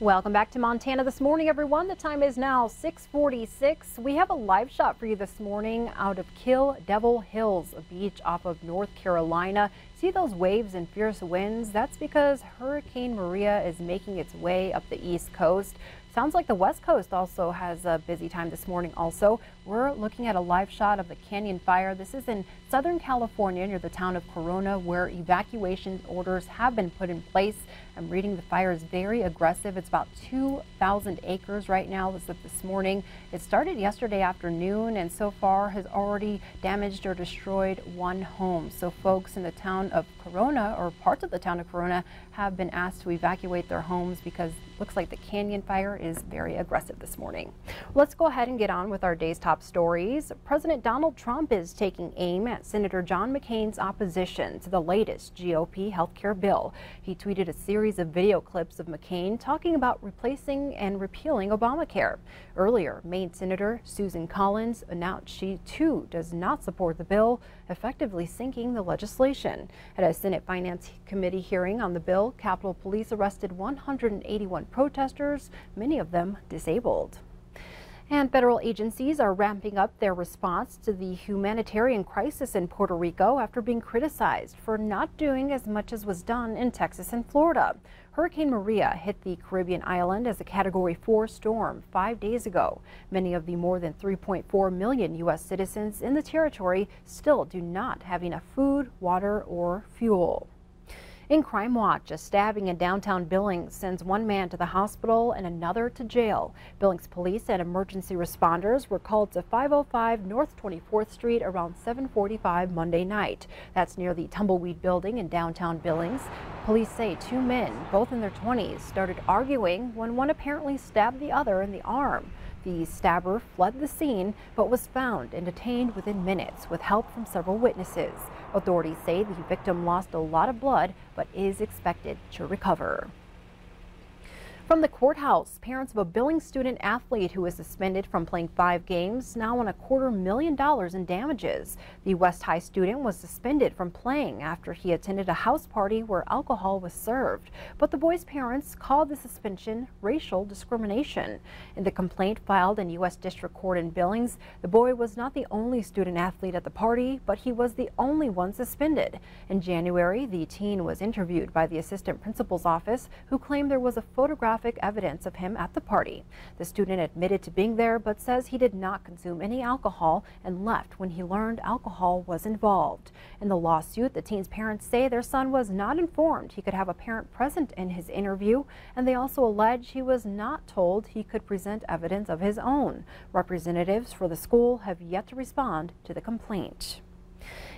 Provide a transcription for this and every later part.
Welcome back to Montana This Morning, everyone. The time is now 6:46. We have a live shot for you this morning out of Kill Devil Hills, a beach off of North Carolina. See those waves and fierce winds? That's because Hurricane Maria is making its way up the East Coast. Sounds like the West Coast also has a busy time this morning also. We're looking at a live shot of the Canyon Fire. This is in Southern California near the town of Corona, where evacuation orders have been put in place. I'm reading the fire is very aggressive. It's about 2,000 acres right now as of this morning. It started yesterday afternoon and so far has already damaged or destroyed one home. So folks in the town of Corona, or parts of the town of Corona, have been asked to evacuate their homes because it looks like the Canyon Fire is very aggressive this morning. Let's go ahead and get on with our day's top stories. President Donald Trump is taking aim at Senator John McCain's opposition to the latest GOP healthcare bill. He tweeted a series of video clips of McCain talking about replacing and repealing Obamacare. Earlier, Maine Senator Susan Collins announced she too does not support the bill, effectively sinking the legislation. At a Senate Finance Committee hearing on the bill, Capitol Police arrested 181 protesters, many of them disabled. And federal agencies are ramping up their response to the humanitarian crisis in Puerto Rico after being criticized for not doing as much as was done in Texas and Florida. Hurricane Maria hit the Caribbean island as a Category 4 storm 5 days ago. Many of the more than 3.4 million U.S. citizens in the territory still do not have enough food, water, or fuel. In Crime Watch, a stabbing in downtown Billings sends one man to the hospital and another to jail. Billings police and emergency responders were called to 505 North 24th Street around 7:45 Monday night. That's near the Tumbleweed building in downtown Billings. Police say two men, both in their 20s, started arguing when one apparently stabbed the other in the arm. The stabber fled the scene but was found and detained within minutes with help from several witnesses. Authorities say the victim lost a lot of blood but is expected to recover. From the courthouse, parents of a Billings student athlete who was suspended from playing 5 games now want $250,000 in damages. The West High student was suspended from playing after he attended a house party where alcohol was served. But the boy's parents called the suspension racial discrimination. In the complaint filed in U.S. District Court in Billings, the boy was not the only student athlete at the party, but he was the only one suspended. In January, the teen was interviewed by the assistant principal's office, who claimed there was a photographic evidence of him at the party. The student admitted to being there but says he did not consume any alcohol and left when he learned alcohol was involved. In the lawsuit, the teen's parents say their son was not informed he could have a parent present in his interview, and they also allege he was not told he could present evidence of his own. Representatives for the school have yet to respond to the complaint.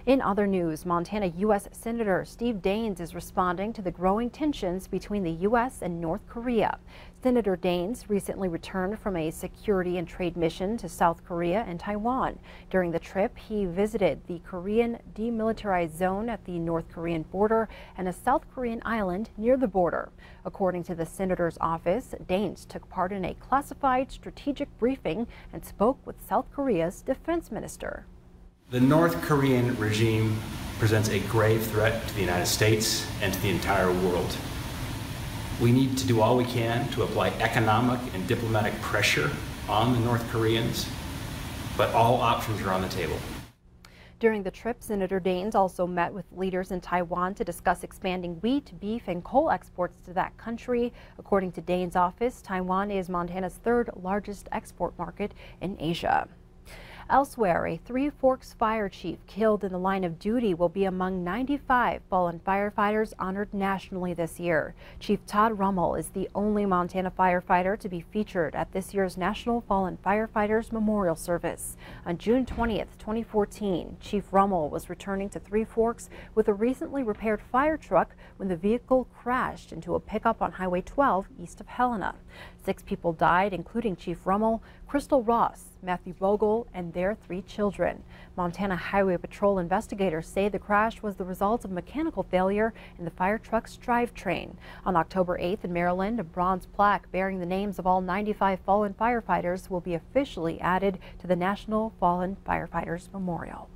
In other news, Montana U.S. Senator Steve Daines is responding to the growing tensions between the U.S. and North Korea. Senator Daines recently returned from a security and trade mission to South Korea and Taiwan. During the trip, he visited the Korean demilitarized zone at the North Korean border and a South Korean island near the border. According to the senator's office, Daines took part in a classified strategic briefing and spoke with South Korea's defense minister. The North Korean regime presents a grave threat to the United States and to the entire world. We need to do all we can to apply economic and diplomatic pressure on the North Koreans, but all options are on the table. During the trip, Senator Daines also met with leaders in Taiwan to discuss expanding wheat, beef, and coal exports to that country. According to Daines' office, Taiwan is Montana's 3rd largest export market in Asia. Elsewhere, a Three Forks fire chief killed in the line of duty will be among 95 fallen firefighters honored nationally this year. Chief Todd Rummel is the only Montana firefighter to be featured at this year's National Fallen Firefighters Memorial Service. On June 20th, 2014, Chief Rummel was returning to Three Forks with a recently repaired fire truck when the vehicle crashed into a pickup on Highway 12 east of Helena. 6 people died, including Chief Rummel, Crystal Ross, Matthew Bogle, and their 3 children. Montana Highway Patrol investigators say the crash was the result of mechanical failure in the fire truck's drivetrain. On October 8th in Maryland, a bronze plaque bearing the names of all 95 fallen firefighters will be officially added to the National Fallen Firefighters Memorial.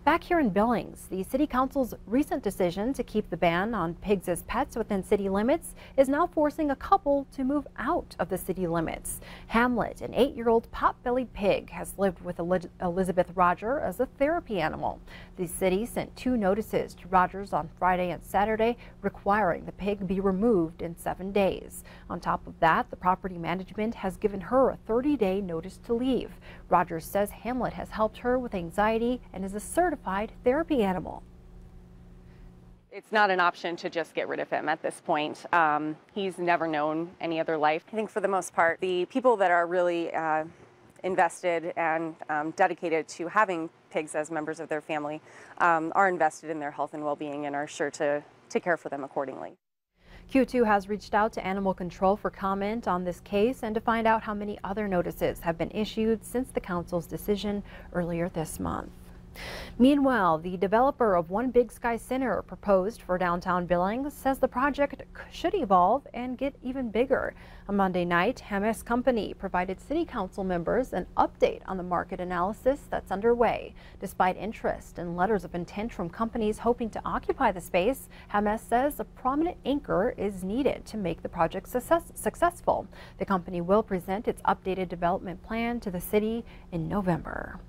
Back here in Billings, the City Council's recent decision to keep the ban on pigs as pets within city limits is now forcing a couple to move out of the city limits. Hamlet, an 8-year-old pot-bellied pig, has lived with Elizabeth Roger as a therapy animal. The city sent 2 notices to Rogers on Friday and Saturday requiring the pig be removed in 7 days. On top of that, the property management has given her a 30-day notice to leave. Rogers says Hamlet has helped her with anxiety and is a certified therapy animal. It's not an option to just get rid of him at this point. He's never known any other life. I think for the most part, the people that are really invested and dedicated to having pigs as members of their family are invested in their health and well-being and are sure to care for them accordingly. Q2 has reached out to Animal Control for comment on this case and to find out how many other notices have been issued since the council's decision earlier this month. Meanwhile, the developer of One Big Sky Center proposed for downtown Billings says the project should evolve and get even bigger. On Monday night, Hamas Company provided city council members an update on the market analysis that's underway. Despite interest and letters of intent from companies hoping to occupy the space, Hamas says a prominent anchor is needed to make the project successful. The company will present its updated development plan to the city in November.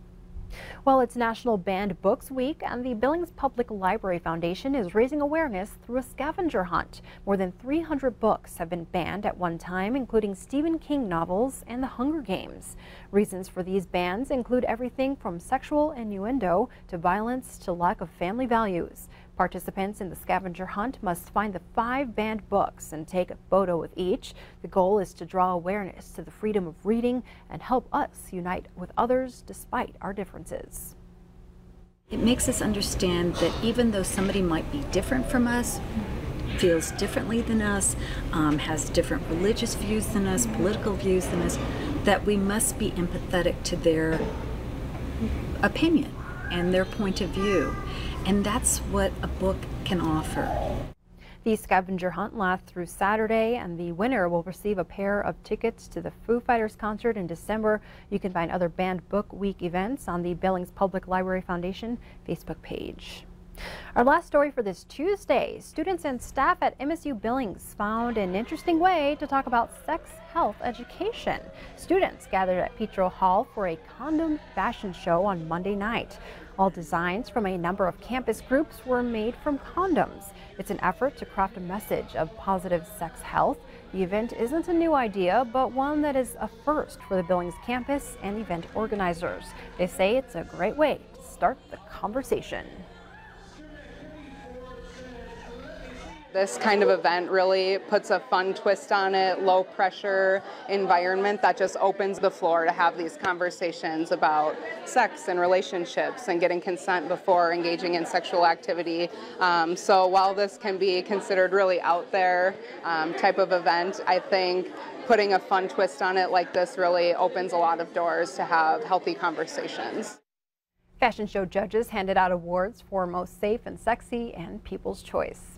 Well, it's National Banned Books Week, and the Billings Public Library Foundation is raising awareness through a scavenger hunt. More than 300 books have been banned at one time, including Stephen King novels and The Hunger Games. Reasons for these bans include everything from sexual innuendo to violence to lack of family values. Participants in the scavenger hunt must find the 5 banned books and take a photo with each. The goal is to draw awareness to the freedom of reading and help us unite with others despite our differences. It makes us understand that even though somebody might be different from us, feels differently than us, has different religious views than us, political views than us, that we must be empathetic to their opinion and their point of view. And that's what a book can offer. The scavenger hunt lasts through Saturday, and the winner will receive a pair of tickets to the Firefighters concert in December. You can find other Banned Book Week events on the Billings Public Library Foundation Facebook page. Our last story for this Tuesday, students and staff at MSU Billings found an interesting way to talk about sex health education. Students gathered at Petro Hall for a condom fashion show on Monday night. All designs from a number of campus groups were made from condoms. It's an effort to craft a message of positive sex health. The event isn't a new idea, but one that is a first for the Billings campus and event organizers. They say it's a great way to start the conversation. This kind of event really puts a fun twist on it, low pressure environment that just opens the floor to have these conversations about sex and relationships and getting consent before engaging in sexual activity. So while this can be considered really out there type of event, I think putting a fun twist on it like this really opens a lot of doors to have healthy conversations. Fashion show judges handed out awards for most safe and sexy and people's choice.